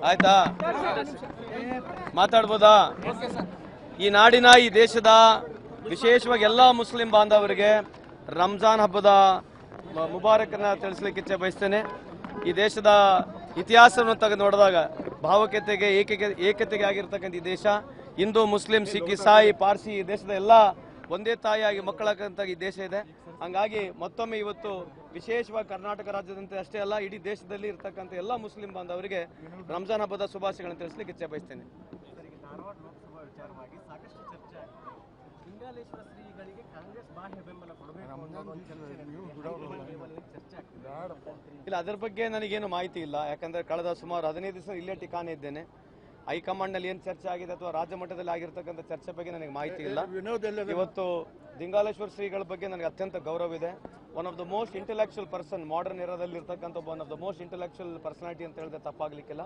ಆಯ್ತಾ ಮಾತಾಡ್ಬೋದಾ? ಈ ನಾಡಿನ ಈ ದೇಶದ ವಿಶೇಷವಾಗಿ ಎಲ್ಲ ಮುಸ್ಲಿಂ ಬಾಂಧವರಿಗೆ ರಂಜಾನ್ ಹಬ್ಬದ ಮುಬಾರಕನ್ನ ತಿಳಿಸ್ಲಿಕ್ಕೆ ಇಚ್ಛೆ ಬಯಸ್ತೇನೆ. ಈ ದೇಶದ ಇತಿಹಾಸವನ್ನು ತೆಗೆದು ನೋಡಿದಾಗ ಭಾವಕತೆಗೆ ಏಕತೆಗೆ ಆಗಿರ್ತಕ್ಕಂಥ ಈ ದೇಶ ಹಿಂದೂ ಮುಸ್ಲಿಂ ಸಿಖ್ ಇಸಾಯಿ ಪಾರ್ಸಿ ಈ ದೇಶದ ಎಲ್ಲ ಒಂದೇ ತಾಯಿಯಾಗಿ ಮಕ್ಕಳಾಗಂತ ಈ ದೇಶ ಇದೆ. ಹಂಗಾಗಿ ಮತ್ತೊಮ್ಮೆ ಇವತ್ತು ವಿಶೇಷವಾಗಿ ಕರ್ನಾಟಕ ರಾಜ್ಯದಂತೆ ಅಷ್ಟೇ ಅಲ್ಲ ಇಡೀ ದೇಶದಲ್ಲಿ ಇರ್ತಕ್ಕಂಥ ಎಲ್ಲ ಮುಸ್ಲಿಂ ಬಾಂಧವರಿಗೆ ರಂಜಾನ್ ಹಬ್ಬದ ಶುಭಾಶಯಗಳನ್ನು ತಿಳಿಸ್ಲಿಕ್ಕೆ ಇಚ್ಛೆ ಬಯಸ್ತೇನೆ. ಇಲ್ಲ, ಅದರ ಬಗ್ಗೆ ನನಗೇನು ಮಾಹಿತಿ ಇಲ್ಲ. ಯಾಕಂದ್ರೆ ಕಳೆದ ಸುಮಾರು 15 ದಿವಸ ಇಲ್ಲೇ ಠಿಕಾಣೆ ಇದ್ದೇನೆ. ಹೈಕಮಾಂಡ್ ನಲ್ಲಿ ಏನು ಚರ್ಚೆ ಆಗಿದೆ ಅಥವಾ ರಾಜ್ಯ ಮಟ್ಟದಲ್ಲಿ ಆಗಿರ್ತಕ್ಕಂಥ ಚರ್ಚೆ ಬಗ್ಗೆ ನನಗೆ ಮಾಹಿತಿ ಇಲ್ಲ. ಇವತ್ತು ದಿಂಗಾಲೇಶ್ವರ ಶ್ರೀಗಳ ಬಗ್ಗೆ ನನಗೆ ಅತ್ಯಂತ ಗೌರವ ಇದೆ. One of the most intellectual person modern ಏರಾದಲ್ಲಿ ಇರ್ತಕ್ಕಂಥ one of the most intellectual personality ಅಂತ ಹೇಳಿದ್ರೆ ತಪ್ಪಾಗ್ಲಿಕ್ಕಿಲ್ಲ.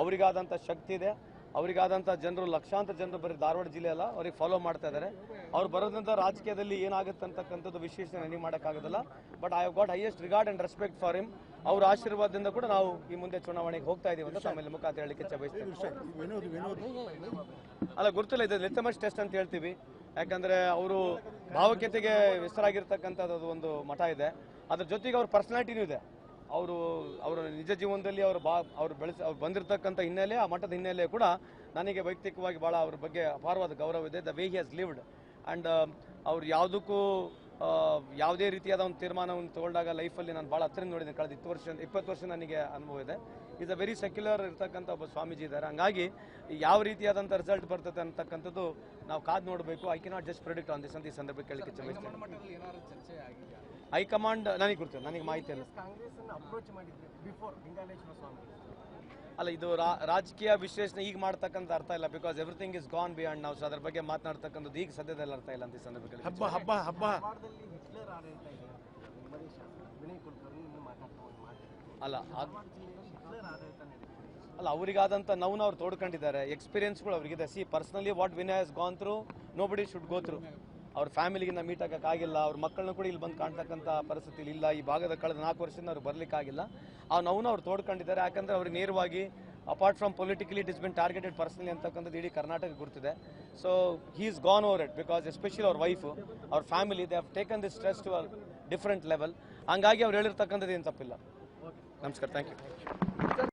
ಅವರಿಗಾದಂಥ ಶಕ್ತಿ ಇದೆ, ಅವರಿಗಾದಂಥ ಜನರು ಲಕ್ಷಾಂತರ ಜನರು ಬರೀ ಧಾರವಾಡ ಜಿಲ್ಲೆ ಅಲ್ಲ ಅವ್ರಿಗೆ ಫಾಲೋ ಮಾಡ್ತಾ ಇದ್ದಾರೆ. ಅವ್ರು ಬರೋದ್ರಿಂದ ರಾಜಕೀಯದಲ್ಲಿ ಏನಾಗುತ್ತೆ ಅಂತಕ್ಕಂಥದ್ದು ವಿಶೇಷ ನನಗೆ ಮಾಡೋಕ್ಕಾಗೋದಿಲ್ಲ. But I have got highest regard and respect for him. ಅವ್ರ ಆಶೀರ್ವಾದದಿಂದ ಕೂಡ ನಾವು ಈ ಮುಂದೆ ಚುನಾವಣೆಗೆ ಹೋಗ್ತಾ ಇದೀವಿ ಅಂತ ತಮ್ಮಲ್ಲಿ ಮುಖಾಂತರ ಹೇಳಲಿಕ್ಕೆ ಇಚ್ಛೆ ಬಯಸ್ತೇನೆ. ಅಲ್ಲ, ಗೊತ್ತಿಲ್ಲ, ಇದು ಲಿಟಮಸ್ ಟೆಸ್ಟ್ ಅಂತ ಹೇಳ್ತೀವಿ. ಯಾಕಂದ್ರೆ ಅವರು ಭಾವಕತೆಗೆ ಹೆಸರಾಗಿರ್ತಕ್ಕಂಥದ್ದು ಒಂದು ಮಠ ಇದೆ. ಅದ್ರ ಜೊತೆಗೆ ಅವ್ರ ಪರ್ಸನಾಲಿಟಿನೂ ಇದೆ. ಅವರ ನಿಜ ಜೀವನದಲ್ಲಿ ಅವ್ರು ಬಂದಿರತಕ್ಕಂಥ ಹಿನ್ನೆಲೆ, ಆ ಮಠದ ಹಿನ್ನೆಲೆ ಕೂಡ ನನಗೆ ವೈಯಕ್ತಿಕವಾಗಿ ಭಾಳ ಅವ್ರ ಬಗ್ಗೆ ಅಪಾರವಾದ ಗೌರವ ಇದೆ. The way he has lived and ಅವ್ರು ಯಾವುದಕ್ಕೂ ಯಾವುದೇ ರೀತಿಯಾದ ಒಂದು ತೀರ್ಮಾನವನ್ನು ತಗೊಂಡಾಗ ಲೈಫಲ್ಲಿ ನಾನು ಭಾಳ ಹತ್ತಿರ ನೋಡಿದ್ದೇನೆ. ಕಳೆದ 20 ವರ್ಷ ನನಗೆ ಅನುಭವ ಇದೆ. ಈಸ್ ಅ ವೆರಿ ಸೆಕ್ಯುಲರ್ ಇರ್ತಕ್ಕಂಥ ಒಬ್ಬ ಸ್ವಾಮೀಜಿ ಇದ್ದಾರೆ. ಹಂಗಾಗಿ ಯಾವ ರೀತಿಯಾದಂಥ ರಿಸಲ್ಟ್ ಬರ್ತದೆ ಅಂತಕ್ಕಂಥದ್ದು ನಾವು ಕಾದು ನೋಡಬೇಕು. I cannot just predict on this ಅಂತ ಈ ಸಂದರ್ಭಕ್ಕೆ ಕೇಳಲಿಕ್ಕೆ ಇಚ್ಛೆ. ಹೈಕಮಾಂಡ್ ನನಗೆ ಗೊತ್ತಿಲ್ಲ, ನನಗೆ ಮಾಹಿತಿ ಇಲ್ಲ. ಅಲ್ಲ, ಇದು ರಾಜಕೀಯ ವಿಶ್ಲೇಷಣೆ ಈಗ ಮಾಡ್ತಕ್ಕಂಥ ಅರ್ಥ ಇಲ್ಲ. Because everything is gone beyond ನಾವು. ಸೊ ಅದ್ರ ಬಗ್ಗೆ ಮಾತನಾಡ್ತಕ್ಕಂಥದ್ದು ಈಗ ಸದ್ಯದಲ್ಲಿ ಅರ್ಥ ಇಲ್ಲ ಅಂತ ಈ ಸಂದರ್ಭದಲ್ಲಿ. ಅಲ್ಲ ಅವರಿಗಾದಂಥ ನೋವನ್ನು ಅವ್ರು ತೋಡ್ಕೊಂಡಿದ್ದಾರೆ. ಎಕ್ಸ್ಪೀರಿಯನ್ಸ್ಗಳು ಅವ್ರಿಗಿದೆ. See personally what Vinay has gone through nobody should go through. ಅವ್ರ ಫ್ಯಾಮಿಲಿಗೆ ನಾವು ಮೀಟ್ ಆಗೋಕ್ಕಾಗಿಲ್ಲ. ಅವ್ರ ಮಕ್ಕಳನ್ನ ಕೂಡ ಇಲ್ಲಿ ಬಂದು ಕಾಣ್ತಕ್ಕಂಥ ಪರಿಸ್ಥಿತಿ ಇಲ್ಲ. ಈ ಭಾಗದ ಕಳೆದ 4 ವರ್ಷದಿಂದ ಅವ್ರು ಬರಲಿಕ್ಕಾಗಿಲ್ಲ. ಆ ನೋವನ್ನು ಅವ್ರು ತೋಡ್ಕೊಂಡಿದ್ದಾರೆ. ಯಾಕಂದರೆ ಅವ್ರಿಗೆ ನೇರವಾಗಿ apart from politically it is been targeted personally ಅಂತಕ್ಕಂಥದ್ದು ಇಡೀ ಕರ್ನಾಟಕ ಗುರುತಿದೆ. So he is gone over it because especially ಅವ್ರ ವೈಫು, ಅವ್ರ family they have taken this stress to a different level. ಹಂಗಾಗಿ ಅವ್ರು ಹೇಳಿರ್ತಕ್ಕಂಥದ್ದು ಏನು ತಪ್ಪಿಲ್ಲ. ನಮಸ್ಕಾರ, ಥ್ಯಾಂಕ್ ಯು.